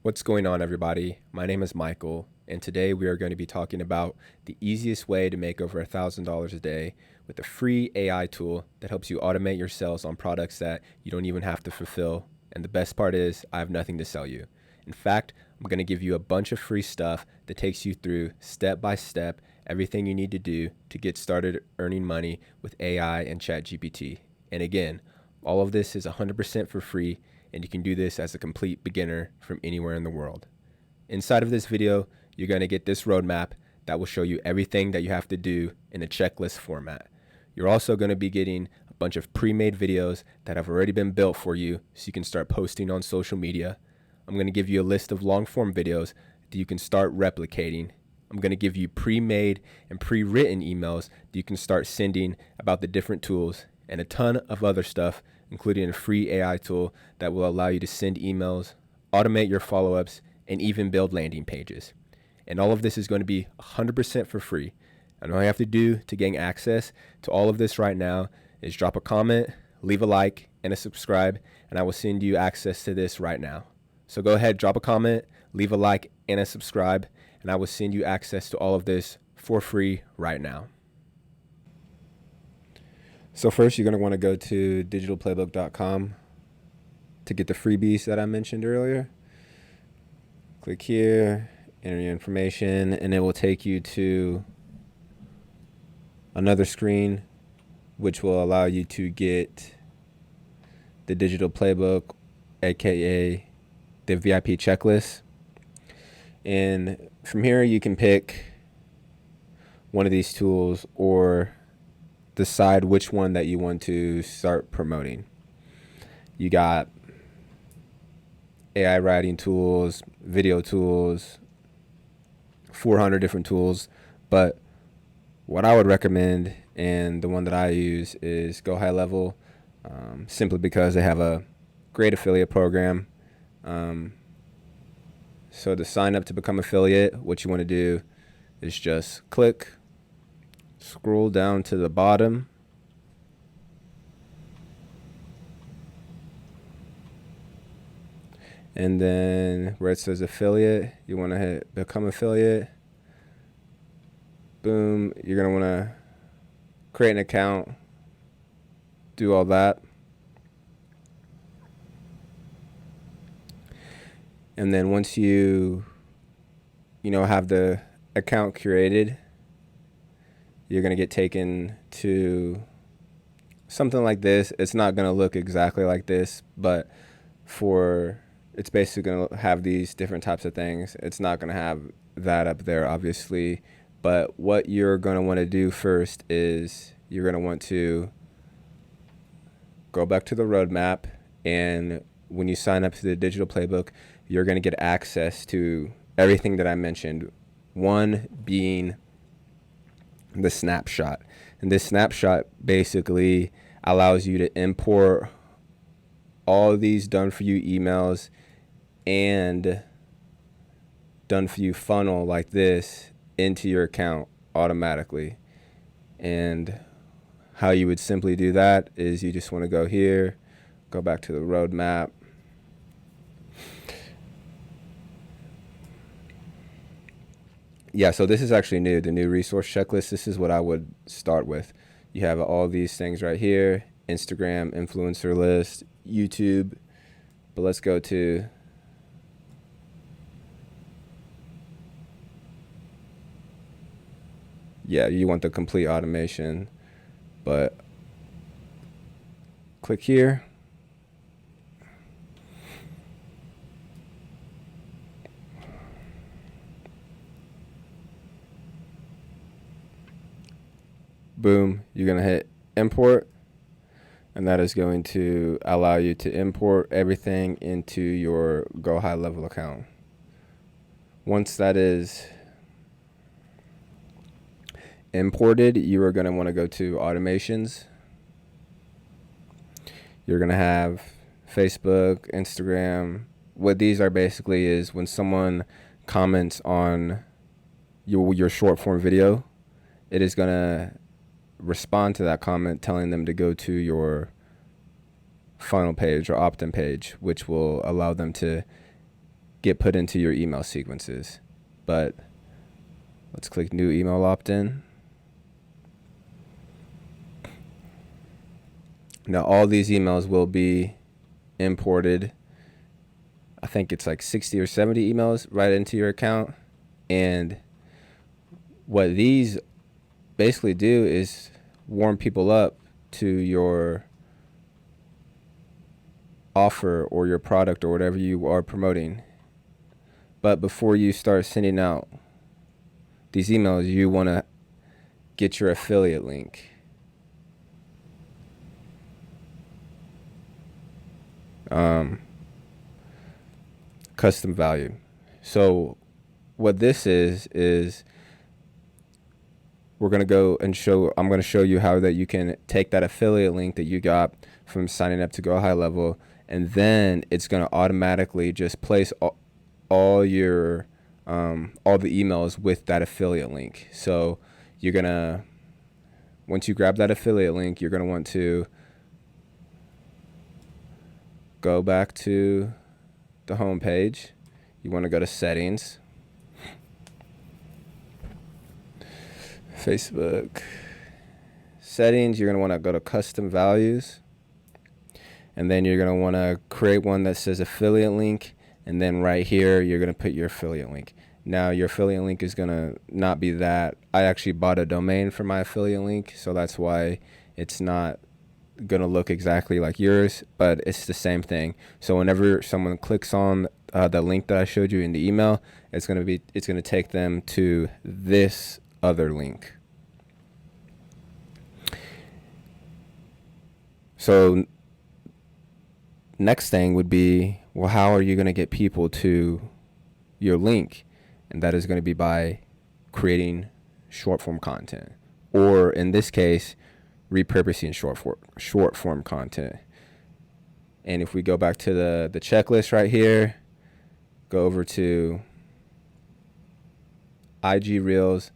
What's going on, everybody? My name is Michael, and today we are going to be talking about the easiest way to make over $1,000 a day with a free AI tool that helps you automate your sales on products that you don't even have to fulfill. And the best part is, I have nothing to sell you. In fact, I'm going to give you a bunch of free stuff that takes you through step by step everything you need to do to get started earning money with AI and ChatGPT. And again, all of this is 100% for free, and you can do this as a complete beginner from anywhere in the world. Inside of this video, you're going to get this roadmap that will show you everything that you have to do in a checklist format. You're also going to be getting a bunch of pre-made videos that have already been built for you so you can start posting on social media. I'm going to give you a list of long-form videos that you can start replicating. I'm going to give you pre-made and pre-written emails that you can start sending about the different tools, and a ton of other stuff, including a free AI tool that will allow you to send emails, automate your follow-ups, and even build landing pages. And all of this is going to be 100% for free. And all you have to do to gain access to all of this right now is drop a comment, leave a like, and a subscribe, and I will send you access to this right now. So go ahead, drop a comment, leave a like, and a subscribe, and I will send you access to all of this for free right now. So first, you're going to want to go to digitalplaybook.com to get the freebies that I mentioned earlier. Click here, enter your information, and it will take you to another screen, which will allow you to get the digital playbook, aka the VIP checklist. And from here, you can pick one of these tools or decide which one that you want to start promoting. You got AI writing tools, video tools, 400 different tools, but what I would recommend and the one that I use is Go High Level, simply because they have a great affiliate program. So to sign up to become affiliate, what you want to do is just click, scroll down to the bottom, and then where it says affiliate, you want to hit become affiliate. Boom, you're going to want to create an account, do all that. And then once you have the account created, you're going to get taken to something like this. It's not going to look exactly like this, but it's basically going to have these different types of things. It's not going to have that up there, obviously. But what you're going to want to do first is you're going to want to go back to the roadmap. And when you sign up to the digital playbook, you're going to get access to everything that I mentioned. One being the snapshot. And this snapshot basically allows you to import all these done for you emails and done for you funnel like this into your account automatically. And how you would simply do that is you just want to go here, go back to the roadmap. Yeah, so this is actually new, the new resource checklist. This is what I would start with. You have all these things right here: Instagram, influencer list, YouTube. But let's go to you want the complete automation, but click here. Boom, you're going to hit import, and that is going to allow you to import everything into your Go High Level account. Once that is imported, you are going to want to go to automations. You're going to have Facebook, Instagram. What these are basically is when someone comments on your short form video, it is going to respond to that comment telling them to go to your funnel page or opt-in page, which will allow them to get put into your email sequences. But let's click new email opt-in. Now all these emails will be imported. I think it's like 60 or 70 emails right into your account. And what these basically do is warm people up to your offer or your product or whatever you are promoting. But before you start sending out these emails, you want to get your affiliate link. Custom value. So what this is we're going to go and I'm going to show you how that you can take that affiliate link that you got from signing up to Go High Level, and then it's going to automatically just place all your all the emails with that affiliate link. So you're going to, once you grab that affiliate link, you're going to want to go back to the home page. You want to go to settings, Facebook settings. You're going to want to go to custom values, and then you're going to want to create one that says affiliate link, and then right here you're going to put your affiliate link. Now your affiliate link is going to not be that. I actually bought a domain for my affiliate link, so that's why it's not going to look exactly like yours, but it's the same thing. So whenever someone clicks on the link that I showed you in the email, it's going to take them to this other link. So next thing would be, well, how are you going to get people to your link? And that is going to be by creating short form content, or in this case, repurposing short form content. And if we go back to the checklist right here, go over to IG Reels,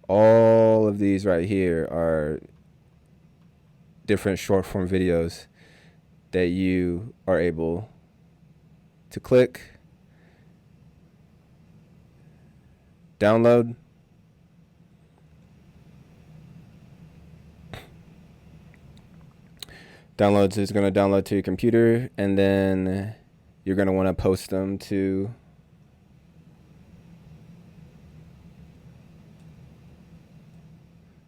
all of these right here are different short form videos that you are able to click, download, downloads is going to download to your computer, and then you're going to want to post them to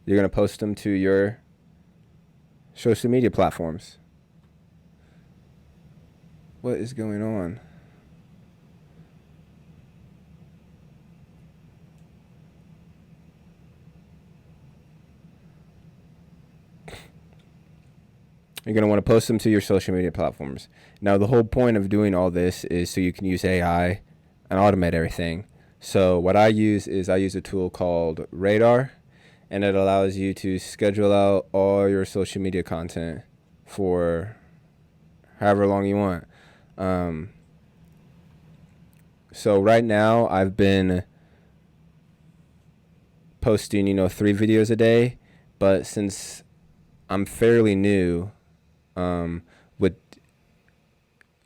your social media platforms. What is going on? You're going to want to post them to your social media platforms. Now, the whole point of doing all this is so you can use AI and automate everything. So what I use a tool called Radar, and it allows you to schedule out all your social media content for however long you want. So right now I've been posting, 3 videos a day, but since I'm fairly new with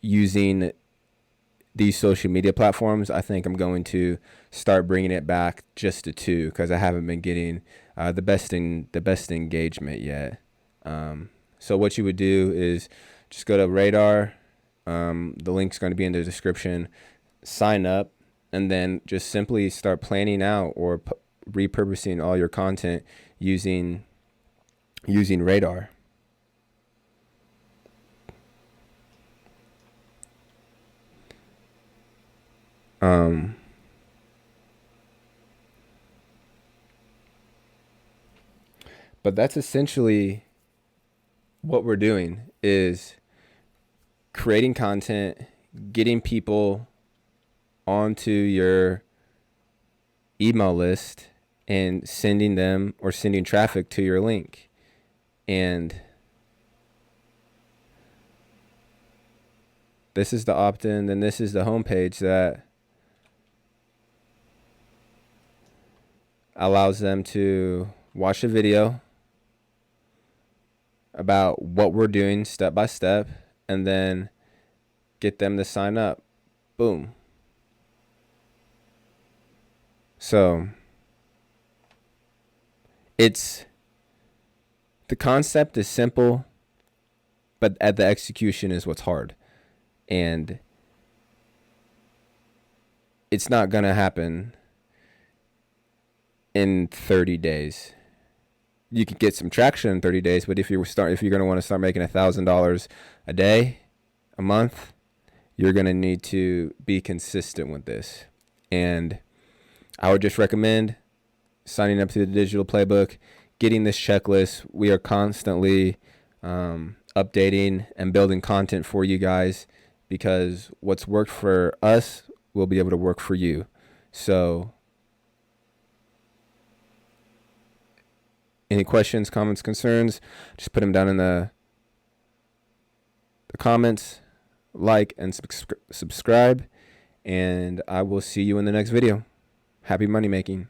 using these social media platforms, I think I'm going to start bringing it back just to 2, because I haven't been getting the best engagement yet. So what you would do is just go to Radar. The link's going to be in the description. Sign up, and then just simply start planning out or repurposing all your content using Radar. But that's essentially what we're doing, is creating content, getting people onto your email list, and sending traffic to your link. And this is the opt-in, then this is the homepage that allows them to watch a video about what we're doing step by step, and then get them to sign up. Boom. So the concept is simple, but the execution is what's hard. And it's not going to happen in 30 days. You can get some traction in 30 days, but if you're going to want to start making $1,000 a day, a month, you're going to need to be consistent with this. And I would just recommend signing up to the digital playbook, getting this checklist. We are constantly updating and building content for you guys, because what's worked for us will be able to work for you. So any questions, comments, concerns, just put them down in the comments. Like and subscribe, and I will see you in the next video. Happy money making.